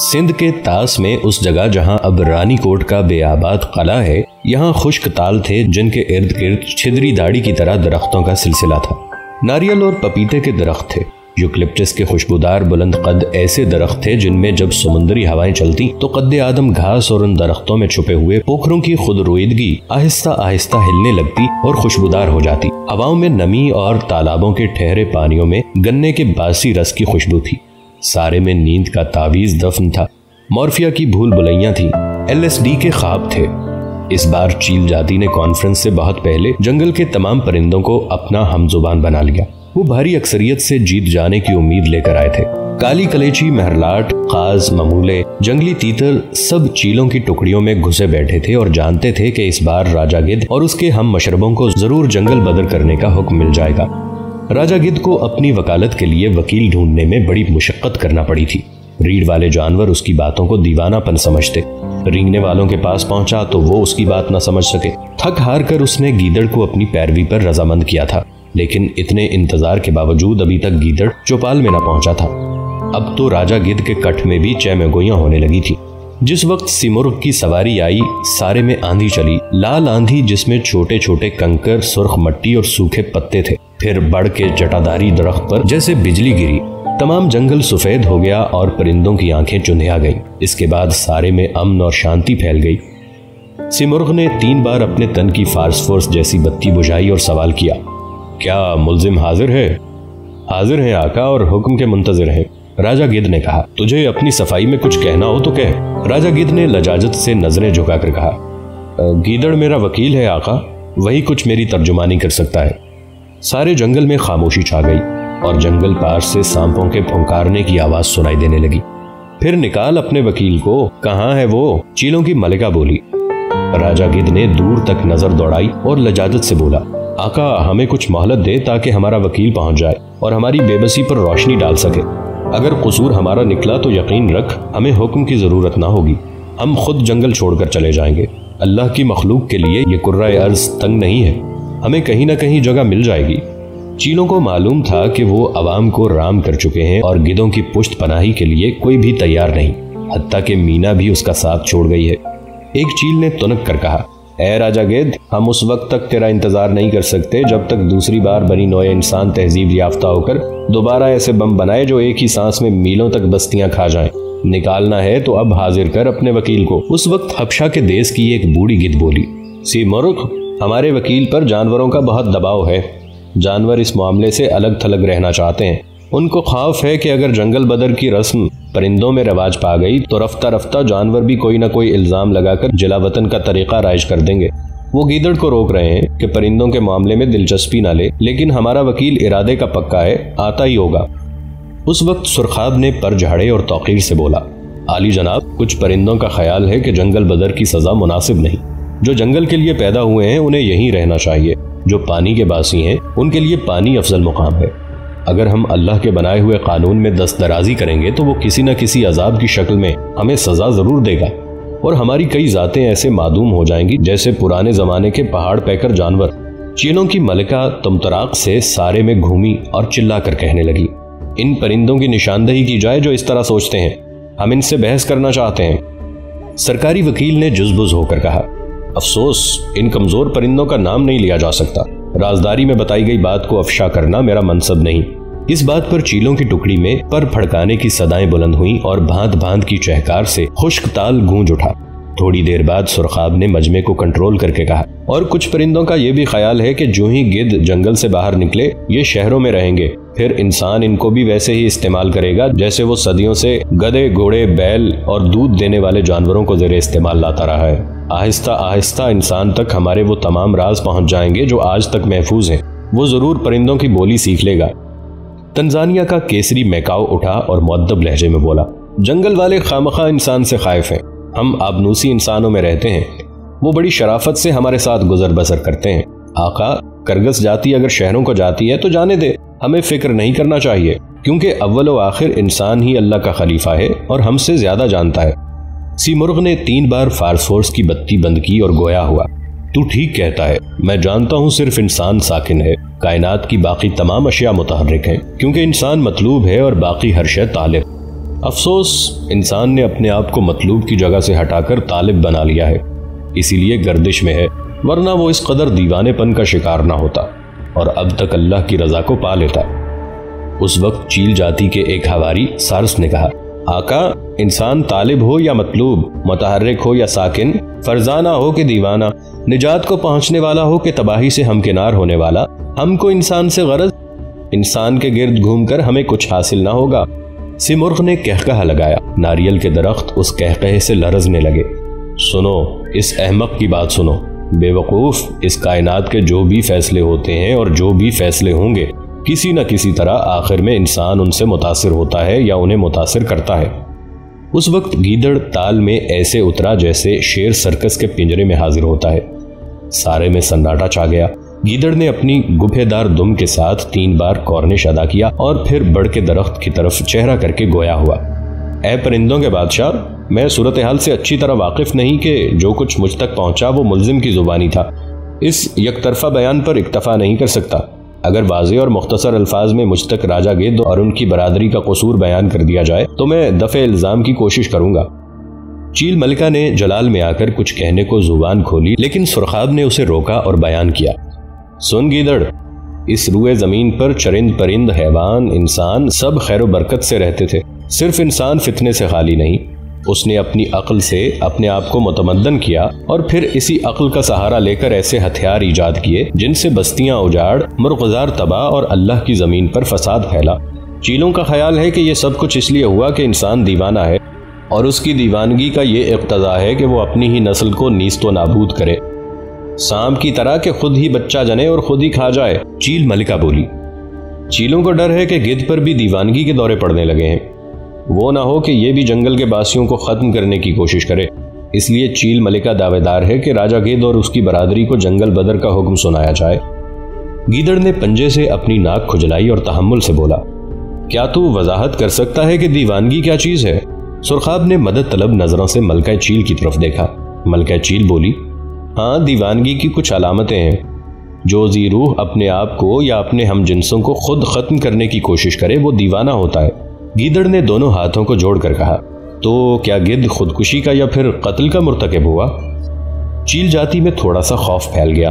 سندھ کے تاس میں اس جگہ جہاں اب رانی کوٹ کا بے آباد قلعہ ہے، یہاں خشک تال تھے جن کے ارد گرد چھدری داڑھی کی طرح درختوں کا سلسلہ تھا۔ ناریل اور پپیتے کے درخت تھے، یوکلپٹس کے خوشبودار بلند قد ایسے درخت تھے جن میں جب سمندری ہوائیں چلتی تو قد آدم گھاس اور ان درختوں میں چھپے ہوئے پوکھروں کی خود رویدگی آہستہ آہستہ ہلنے لگتی اور خوشبودار ہو جاتی۔ ہواؤں میں نمی اور تالابوں کے ٹھہرے پانیوں میں گنے کے باسی رس کی خوشبو تھی۔ سارے میں نیند کا تعویذ دفن تھا، مورفیا کی بھول بھلیاں تھیں، LSD کے خواب تھے۔ اس بار چیل جاتی نے کانفرنس سے بہت پہلے جنگل کے تمام پرندوں کو اپنا ہم زبان بنا لیا۔ وہ بھاری اکثریت سے جیت جانے کی امید لے کر آئے تھے۔ کالی کلیچی، مہرلاٹ، قاز، ممولے، جنگلی تیتر سب چیلوں کی ٹکڑیوں میں گھسے بیٹھے تھے اور جانتے تھے کہ اس بار راجہ گدھ اور اس کے ہم مشربوں کو ضرور جنگل بدر کرنے کا حکم مل جائے گا۔ راجہ گدھ کو اپنی وکالت کے لیے وکیل ڈھونڈنے میں بڑی مشقت کرنا پڑی تھی۔ ریڑھ والے جانور اس کی باتوں کو دیوانہ پن سمجھتے، رینگنے والوں کے پاس پہنچا تو وہ اس کی بات نہ سمجھ سکے۔ تھک ہار کر اس نے گیدڑ کو اپنی پیروی پر رضامند کیا تھا، لیکن اتنے انتظار کے باوجود ابھی تک گیدڑ چوپال میں نہ پہنچا تھا۔ اب تو راجہ گدھ کے کٹھ میں بھی چہ گویاں ہونے لگی تھی۔ جس وقت سیمرغ کی سواری آئی، سارے میں آندھی چلی، لال آندھی جس میں چھوٹے چھوٹے کنکر، سرخ مٹی اور سوکھے پتے تھے۔ پھر بڑھ کے جٹاداری درخت پر جیسے بجلی گری، تمام جنگل سفید ہو گیا اور پرندوں کی آنکھیں چندھیا گئیں۔ اس کے بعد سارے میں امن اور شانتی پھیل گئی۔ سیمرغ نے 3 بار اپنے تن کی فارس جیسی بتی بجھائی اور سوال کیا، کیا ملزم حاضر ہے؟ حاضر ہیں آقا اور حکم کے منتظر ہیں، راجہ گدھ نے کہا۔ تجھے اپنی صفائی میں کچھ کہنا ہو تو کہہ، راجہ گدھ نے لجاجت سے نظریں جھکا کر کہا۔ گیدڑ میرا وکیل ہے آقا، وہی کچھ میری ترجمانی کر سکتا ہے۔ سارے جنگل میں خاموشی چھا گئی اور جنگل پار سے سانپوں کے پھنکارنے کی آواز سنائی دینے لگی۔ پھر نکال اپنے وکیل کو، کہاں ہے وہ؟ چیلوں کی ملکہ بولی۔ راجہ گدھ نے دور تک نظر دوڑائی اور لجاجت سے بولا، آقا ہمیں کچھ مہلت دے تاکہ ہمارا وکیل پہنچ جائے اور ہماری بے بسی پر روشنی ڈال سکے۔ اگر قصور ہمارا نکلا تو یقین رکھ ہمیں حکم کی ضرورت نہ ہوگی، ہم خود جنگل چھوڑ کر چلے جائیں گے۔ اللہ کی مخلوق کے لیے یہ کرۂ ارض تنگ نہیں ہے، ہمیں کہیں نہ کہیں جگہ مل جائے گی۔ چیلوں کو معلوم تھا کہ وہ عوام کو رام کر چکے ہیں اور گدھوں کی پشت پناہی کے لیے کوئی بھی تیار نہیں، حتیٰ کہ مینا بھی اس کا ساتھ چھوڑ گئی ہے۔ ایک چیل نے تنک کر کہا، اے راجہ گدھ، ہم اس وقت تک تیرا انتظار نہیں کر سکتے جب تک دوسری بار بنی نوع انسان تہذیب یافتہ ہو کر دوبارہ ایسے بم بنائے جو ایک ہی سانس میں میلوں تک بستیاں کھا جائیں۔ نکالنا ہے تو اب حاضر کر اپنے وکیل کو۔ اس وقت حبشہ کے دیس کی ایک بوڑھی گدھ بولی، سیمرغ، ہمارے وکیل پر جانوروں کا بہت دباؤ ہے، جانور اس معاملے سے الگ تھلگ رہنا چاہتے ہیں۔ ان کو خوف ہے کہ اگر جنگل بدر کی رسم پرندوں میں رواج پا گئی تو رفتہ رفتہ جانور بھی کوئی نہ کوئی الزام لگا کر جلا وطن کا طریقہ رائج کر دیں گے۔ وہ گیدڑ کو روک رہے ہیں کہ پرندوں کے معاملے میں دلچسپی نہ لے، لیکن ہمارا وکیل ارادے کا پکا ہے، آتا ہی ہوگا۔ اس وقت سرخاب نے پر جھاڑے اور توقیر سے بولا، عالی جناب، کچھ پرندوں کا خیال ہے کہ جنگل بدر کی سزا مناسب نہیں۔ جو جنگل کے لیے پیدا ہوئے ہیں انہیں یہیں رہنا چاہیے، جو پانی کے باسی ہیں ان کے لیے پانی افضل مقام ہے۔ اگر ہم اللہ کے بنائے ہوئے قانون میں دست درازی کریں گے تو وہ کسی نہ کسی عذاب کی شکل میں ہمیں سزا ضرور دے گا، اور ہماری کئی ذاتیں ایسے معدوم ہو جائیں گی جیسے پرانے زمانے کے پہاڑ پیکر جانور۔ چیلوں کی ملکہ تمتراق سے سارے میں گھومی اور چلا کر کہنے لگی، ان پرندوں کی نشاندہی کی جائے جو اس طرح سوچتے ہیں، ہم ان سے بحث کرنا چاہتے ہیں۔ سرکاری وکیل نے جزبز ہو کر کہا، افسوس، ان کمزور پرندوں کا نام نہیں لیا جا سکتا، رازداری میں بتائی گئی بات کو افشا کرنا میرا منصب نہیں۔ اس بات پر چیلوں کی ٹکڑی میں پر پھڑکانے کی صدائیں بلند ہوئیں اور بھانت بھانت کی چہکار سے خشک تال گونج اٹھا۔ تھوڑی دیر بعد سرخاب نے مجمع کو کنٹرول کر کے کہا، اور کچھ پرندوں کا یہ بھی خیال ہے کہ جو ہی گدھ جنگل سے باہر نکلے یہ شہروں میں رہیں گے، پھر انسان ان کو بھی ویسے ہی استعمال کرے گا جیسے وہ صدیوں سے گدھے، گھوڑے، بیل اور دودھ دینے والے جانوروں کو زیر استعمال لاتا رہا ہے۔ آہستہ آہستہ انسان تک ہمارے وہ تمام راز پہنچ جائیں گے جو آج تک محفوظ ہیں، وہ ضرور پرندوں کی بولی سیکھ لے گا۔ تنزانیہ کا کیسری میکاؤ اٹھا اور مؤدب لہجے میں بولا، جنگل والے خامخواہ انسان سے خائف ہیں، ہم آبنوسی انسانوں میں رہتے ہیں، وہ بڑی شرافت سے ہمارے ساتھ گزر بسر کرتے ہیں۔ آقا، کرگس جاتی اگر شہروں کو جاتی ہے تو جانے دے، ہمیں فکر نہیں کرنا چاہیے، کیونکہ اول و آخر انسان ہی اللہ کا خلیفہ ہے اور ہم سے زیادہ جانتا ہے۔ سیمرغ نے 3 بار فارس کی بتی بند کی اور گویا ہوا، تو ٹھیک کہتا ہے، میں جانتا ہوں صرف انسان ساکن ہے، کائنات کی باقی تمام اشیاء متحرک ہیں، کیونکہ انسان مطلوب ہے اور باقی ہر شے طالب۔ افسوس انسان نے اپنے آپ کو مطلوب کی جگہ سے ہٹا کر طالب بنا لیا ہے، اسی لیے گردش میں ہے، ورنہ وہ اس قدر دیوانے پن کا شکار نہ ہوتا اور اب تک اللہ کی رضا کو پا لیتا۔ اس وقت چیل جاتی کے ایک ہواری سارس نے کہا، آقا، انسان طالب ہو یا مطلوب، متحرک ہو یا ساکن، فرزانہ ہو کہ دیوانہ، نجات کو پہنچنے والا ہو کہ تباہی سے ہمکنار ہونے والا، ہم کو انسان سے غرض، انسان کے گرد گھوم کر ہمیں کچھ حاصل نہ ہوگا۔ سیمرغ نے کہکہا لگایا، ناریل کے درخت اس کہکہے سے لرزنے لگے۔ سنو، اس احمق کی بات سنو، بے وقوف، اس کائنات کے جو بھی فیصلے ہوتے ہیں اور جو بھی فیصلے ہوں گے، کسی نہ کسی طرح آخر میں انسان ان سے متاثر ہوتا ہے یا انہیں متاثر کرتا ہے۔ اس وقت گیدڑ تال میں ایسے اترا جیسے شیر سرکس کے پنجرے میں حاضر ہوتا ہے۔ سارے میں سناٹا چھا گیا۔ گیدڑ نے اپنی گپھے دار دم کے ساتھ 3 بار کورنش ادا کیا اور پھر بڑ کے درخت کی طرف چہرہ کر کے گویا ہوا، اے پرندوں کے بادشاہ، میں صورتحال سے اچھی طرح واقف نہیں کہ جو کچھ مجھ تک پہنچا وہ ملزم کی زبانی تھا۔ اس یک طرفہ بیان پر اکتفا نہیں کر سکتا۔ اگر واضح اور مختصر الفاظ میں مجھ تک راجہ گدھ اور ان کی برادری کا قصور بیان کر دیا جائے تو میں دفع الزام کی کوشش کروں گا۔ چیل ملکہ نے جلال میں آ کر کچھ کہنے کو زبان کھولی، لیکن سرخاب نے اسے روکا اور بیان کیا، سن گیدڑ، اس روئے زمین پر چرند پرند، حیوان، انسان سب خیر و برکت سے رہتے تھے، صرف انسان فتنے سے خالی نہیں۔ اس نے اپنی عقل سے اپنے آپ کو متمدن کیا اور پھر اسی عقل کا سہارا لے کر ایسے ہتھیار ایجاد کیے جن سے بستیاں اجاڑ، مرغزار تباہ اور اللہ کی زمین پر فساد پھیلا۔ چیلوں کا خیال ہے کہ یہ سب کچھ اس لیے ہوا کہ انسان دیوانہ ہے اور اس کی دیوانگی کا یہ اقتضا ہے کہ وہ اپنی ہی نسل کو نیست و نابود کرے، سانپ کی طرح کہ خود ہی بچہ جنے اور خود ہی کھا جائے۔ چیل ملکہ بولی، چیلوں کو ڈر ہے کہ گدھ پر بھی دیوانگی کے دورے پڑنے لگے ہیں، وہ نہ ہو کہ یہ بھی جنگل کے باسیوں کو ختم کرنے کی کوشش کرے، اس لیے چیل ملکہ دعوے دار ہے کہ راجہ گدھ اور اس کی برادری کو جنگل بدر کا حکم سنایا جائے۔ گیدڑ نے پنجے سے اپنی ناک کھجلائی اور تحمل سے بولا، کیا تو وضاحت کر سکتا ہے کہ دیوانگی کیا چیز ہے؟ سرخاب نے مدد طلب نظروں سے ملکہ چیل کی طرف دیکھا۔ ملکہ چیل بولی، ہاں، دیوانگی کی کچھ علامتیں ہیں۔ جو ذی روح اپنے آپ کو یا اپنے ہم جنسوں کو خود ختم کرنے کی کوشش کرے وہ دیوانہ ہوتا ہے۔ گیدڑ نے دونوں ہاتھوں کو جوڑ کر کہا، تو کیا گدھ خودکشی کا یا پھر قتل کا مرتکب ہوا؟ چیل جاتی میں تھوڑا سا خوف پھیل گیا۔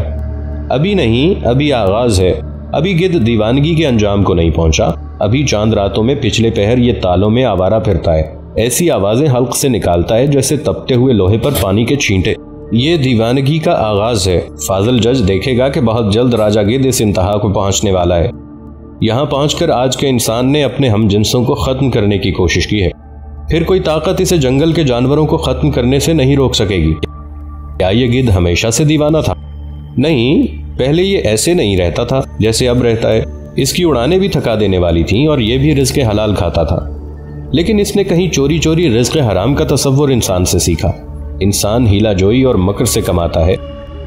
ابھی نہیں، ابھی آغاز ہے، ابھی گدھ دیوانگی کے انجام کو نہیں پہنچا، ابھی چاند راتوں میں پچھلے پہر یہ تالوں میں آوارہ پھرتا ہے، ایسی آوازیں حلق سے نکالتا ہے جیسے تپتے ہوئے لوہے پر پانی کے چھینٹے۔ یہ دیوانگی کا آغاز ہے۔ فاضل جج دیکھے گا کہ بہت جلد راجہ گدھ اس انتہا کو پہنچنے والا ہے۔ یہاں پہنچ کر آج کے انسان نے اپنے ہم جنسوں کو ختم کرنے کی کوشش کی ہے، پھر کوئی طاقت اسے جنگل کے جانوروں کو ختم کرنے سے نہیں روک سکے گی۔ کیا یہ گدھ ہمیشہ سے دیوانہ تھا؟ نہیں، پہلے یہ ایسے نہیں رہتا تھا جیسے اب رہتا ہے۔ اس کی اڑانیں بھی تھکا دینے والی تھیں اور یہ بھی رزق حلال کھاتا تھا، لیکن اس نے کہیں چوری چوری رزق حرام کا تصور انسان سے سیکھا۔ انسان ہیلا جوئی اور مکر سے کماتا ہے،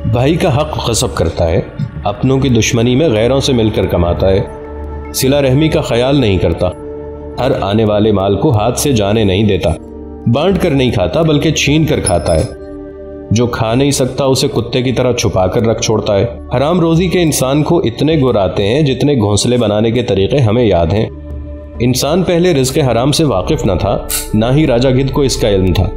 بھائی کا حق غصب کرتا ہے، اپنوں کی دشمنی میں غیروں سے مل کر کماتا ہے، صلہ رحمی کا خیال نہیں کرتا، ہر آنے والے مال کو ہاتھ سے جانے نہیں دیتا، بانٹ کر نہیں کھاتا بلکہ چھین کر کھاتا ہے، جو کھا نہیں سکتا اسے کتے کی طرح چھپا کر رکھ چھوڑتا ہے۔ حرام روزی کے انسان کو اتنے گر آتے ہیں جتنے گھونسلے بنانے کے طریقے ہمیں یاد ہیں۔ انسان پہلے رزق حرام سے واقف نہ تھا، نہ ہی راجہ گدھ کو اس کا علم تھا۔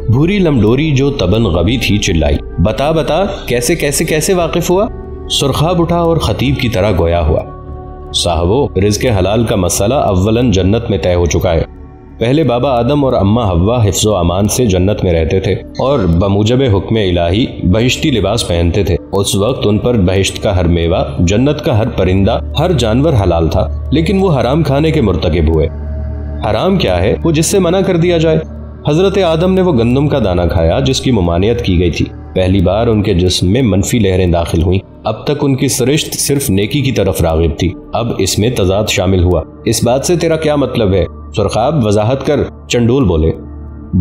بھوری لمڈوری جو تبن غبی تھی چلائی، بتا بتا، کیسے کیسے کیسے واقف ہوا؟ سرخاب اٹھا اور خطیب کی طرح گویا ہوا، صاحبو، رزق حلال کا مسئلہ اولاً جنت میں طے ہو چکا ہے۔ پہلے بابا آدم اور اماں حوا حفظ و امان سے جنت میں رہتے تھے اور بموجب حکم الہی بہشتی لباس پہنتے تھے۔ اس وقت ان پر بہشت کا ہر میوہ، جنت کا ہر پرندہ، ہر جانور حلال تھا، لیکن وہ حرام کھانے کے مرتکب ہوئے۔ حرام کیا ہے؟ وہ جس سے منع کر دیا جائے۔ حضرت آدم نے وہ گندم کا دانہ کھایا جس کی ممانعت کی گئی تھی۔ پہلی بار ان کے جسم میں منفی لہریں داخل ہوئیں۔ اب تک ان کی سرشت صرف نیکی کی طرف راغب تھی، اب اس میں تضاد شامل ہوا۔ اس بات سے تیرا کیا مطلب ہے؟ سرخاب وضاحت کر، چنڈول بولے۔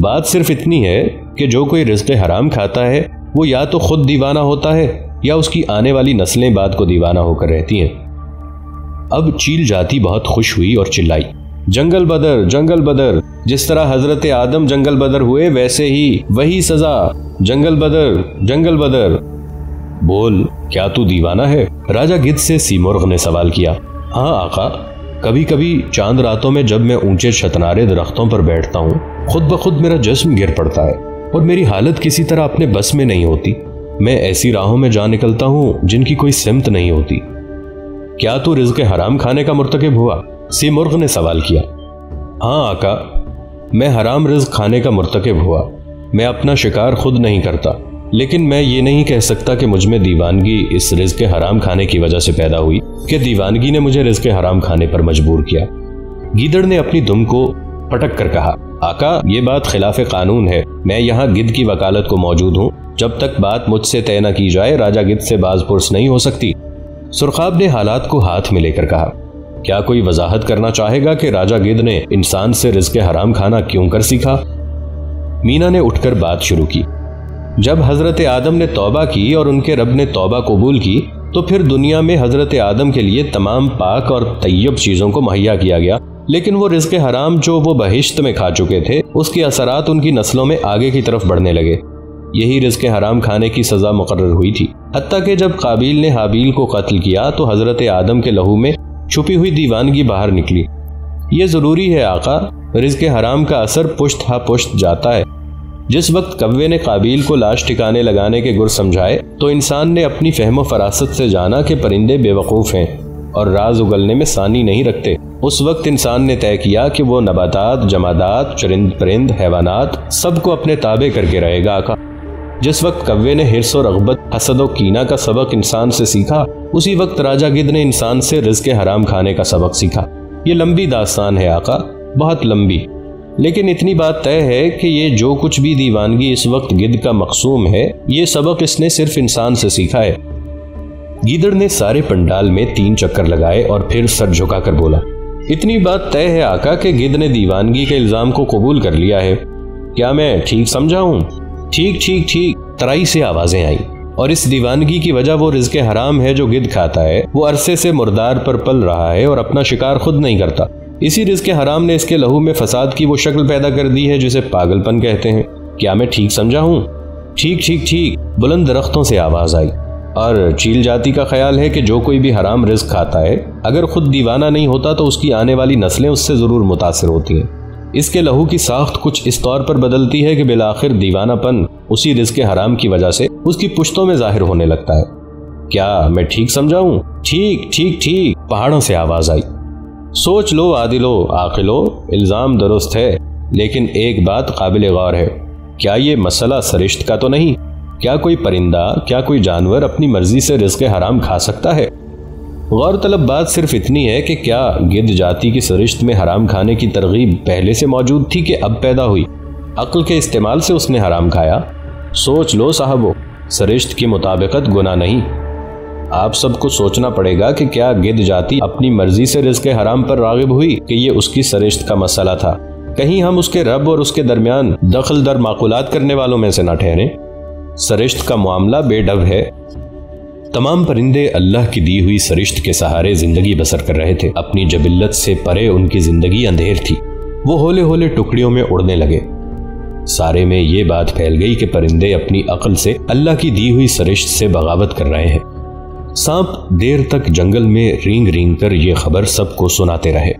بات صرف اتنی ہے کہ جو کوئی رزق حرام کھاتا ہے وہ یا تو خود دیوانہ ہوتا ہے یا اس کی آنے والی نسلیں بعد کو دیوانہ ہو کر رہتی ہیں۔ اب چیل جاتی بہت خوش ہوئی اور چلائی، جنگل بدر، جنگل بدر، جس طرح حضرت آدم جنگل بدر ہوئے ویسے ہی وہی سزا، جنگل بدر، جنگل بدر۔ بول، کیا تو دیوانہ ہے؟ راجہ گدھ سے سیمرغ نے سوال کیا۔ ہاں آقا، کبھی کبھی چاند راتوں میں جب میں اونچے چھتنارے درختوں پر بیٹھتا ہوں، خود بخود میرا جسم گر پڑتا ہے اور میری حالت کسی طرح اپنے بس میں نہیں ہوتی۔ میں ایسی راہوں میں جا نکلتا ہوں جن کی کوئی سمت نہیں ہوتی۔ کیا تو رزق حرام کھانے کا مرتکب ہوا؟ سیمرغ نے سوال کیا۔ ہاں آقا، میں حرام رزق کھانے کا مرتکب ہوا۔ میں اپنا شکار خود نہیں کرتا، لیکن میں یہ نہیں کہہ سکتا کہ مجھ میں دیوانگی اس رزق حرام کھانے کی وجہ سے پیدا ہوئی کہ دیوانگی نے مجھے رزق حرام کھانے پر مجبور کیا۔ گیدڑ نے اپنی دم کو پٹک کر کہا، آقا یہ بات خلاف قانون ہے۔ میں یہاں گدھ کی وکالت کو موجود ہوں۔ جب تک بات مجھ سے طے نہ کی جائے راجہ گدھ سے باز پرس نہیں ہو سکتی۔ سرخاب نے حالات کو ہاتھ میں لے کر کہا، کیا کوئی وضاحت کرنا چاہے گا کہ راجہ گدھ نے انسان سے رزق حرام کھانا کیوں کر سیکھا؟ مینا نے اٹھ کر بات شروع کی۔ جب حضرت آدم نے توبہ کی اور ان کے رب نے توبہ قبول کی تو پھر دنیا میں حضرت آدم کے لیے تمام پاک اور طیب چیزوں کو مہیا کیا گیا، لیکن وہ رزق حرام جو وہ بہشت میں کھا چکے تھے اس کے اثرات ان کی نسلوں میں آگے کی طرف بڑھنے لگے۔ یہی رزق حرام کھانے کی سزا مقرر ہوئی تھی، حتیٰ کہ جب قابیل نے حابیل کو قتل کیا تو حضرت آدم کے لہو میں چھپی ہوئی دیوانگی باہر نکلی۔ یہ ضروری ہے آقا، رزق حرام کا اثر پشت ہا پشت جاتا ہے۔ جس وقت کوے نے قابیل کو لاش ٹھکانے لگانے کے گر سمجھائے تو انسان نے اپنی فہم و فراست سے جانا کہ پرندے بے وقوف ہیں اور راز اگلنے میں ثانی نہیں رکھتے۔ اس وقت انسان نے طے کیا کہ وہ نباتات، جمادات، چرند پرند، حیوانات سب کو اپنے تابع کر کے رہے گا آقا۔ جس وقت کوے نے حرص و رغبت، حسد و کینہ کا سبق انسان سے سیکھا، اسی وقت راجہ گدھ نے انسان سے رزق حرام کھانے کا سبق سیکھا۔ یہ لمبی داستان ہے آقا، بہت لمبی، لیکن اتنی بات طے ہے کہ یہ جو کچھ بھی دیوانگی اس وقت گدھ کا مقصوم ہے، یہ سبق اس نے صرف انسان سے سیکھا ہے۔ گیدڑ نے سارے پنڈال میں 3 چکر لگائے اور پھر سر جھکا کر بولا، اتنی بات طے ہے آقا کہ گدھ نے دیوانگی کے الزام کو قبول کر لیا ہے۔ کیا میں ٹھیک سمجھا ہوں؟ ٹھیک ٹھیک ٹھیک، ترائی سے آوازیں آئیں۔ اور اس دیوانگی کی وجہ وہ رزق حرام ہے جو گدھ کھاتا ہے۔ وہ عرصے سے مردار پر پل رہا ہے اور اپنا شکار خود نہیں کرتا۔ اسی رزق حرام نے اس کے لہو میں فساد کی وہ شکل پیدا کر دی ہے جسے پاگل پن کہتے ہیں۔ کیا میں ٹھیک سمجھا ہوں؟ ٹھیک ٹھیک ٹھیک، بلند درختوں سے آواز آئی۔ اور چیل جاتی کا خیال ہے کہ جو کوئی بھی حرام رزق کھاتا ہے اگر خود دیوانہ نہیں ہوتا تو اس کی آنے والی نسلیں اس سے ضرور متاثر ہوتی ہیں۔ اس کے لہو کی ساخت کچھ اس طور پر بدلتی ہے کہ بالآخر دیوانہ پن اسی رزق حرام کی وجہ سے اس کی پشتوں میں ظاہر ہونے لگتا ہے۔ کیا میں ٹھیک سمجھا ہوں؟ ٹھیک ٹھیک ٹھیک، پہاڑوں سے آواز آئی۔ سوچ لو عادلو، عاقلو، الزام درست ہے، لیکن ایک بات قابل غور ہے۔ کیا یہ مسئلہ سرشت کا تو نہیں؟ کیا کوئی پرندہ، کیا کوئی جانور اپنی مرضی سے رزق حرام کھا سکتا ہے؟ غور طلب بات صرف اتنی ہے کہ کیا گدھ جاتی کی سرشت میں حرام کھانے کی ترغیب پہلے سے موجود تھی کہ اب پیدا ہوئی؟ عقل کے استعمال سے اس نے حرام کھایا؟ سوچ لو صاحبو، سرشت کی مطابقت گناہ نہیں۔ آپ سب کو سوچنا پڑے گا کہ کیا گدھ جاتی اپنی مرضی سے رزق حرام پر راغب ہوئی کہ یہ اس کی سرشت کا مسئلہ تھا؟ کہیں ہم اس کے رب اور اس کے درمیان دخل در معقولات کرنے والوں میں سے نہ ٹھہریں۔ سرشت کا معاملہ بے ڈب ہے۔ تمام پرندے اللہ کی دی ہوئی سرشت کے سہارے زندگی بسر کر رہے تھے۔ اپنی جبلت سے پرے ان کی زندگی اندھیر تھی۔ وہ ہولے ہولے ٹکڑیوں میں اڑنے لگے۔ سارے میں یہ بات پھیل گئی کہ پرندے اپنی عقل سے اللہ کی دی ہوئی سرشت سے بغاوت کر رہے ہیں۔ سانپ دیر تک جنگل میں رینگ رینگ کر یہ خبر سب کو سناتے رہے۔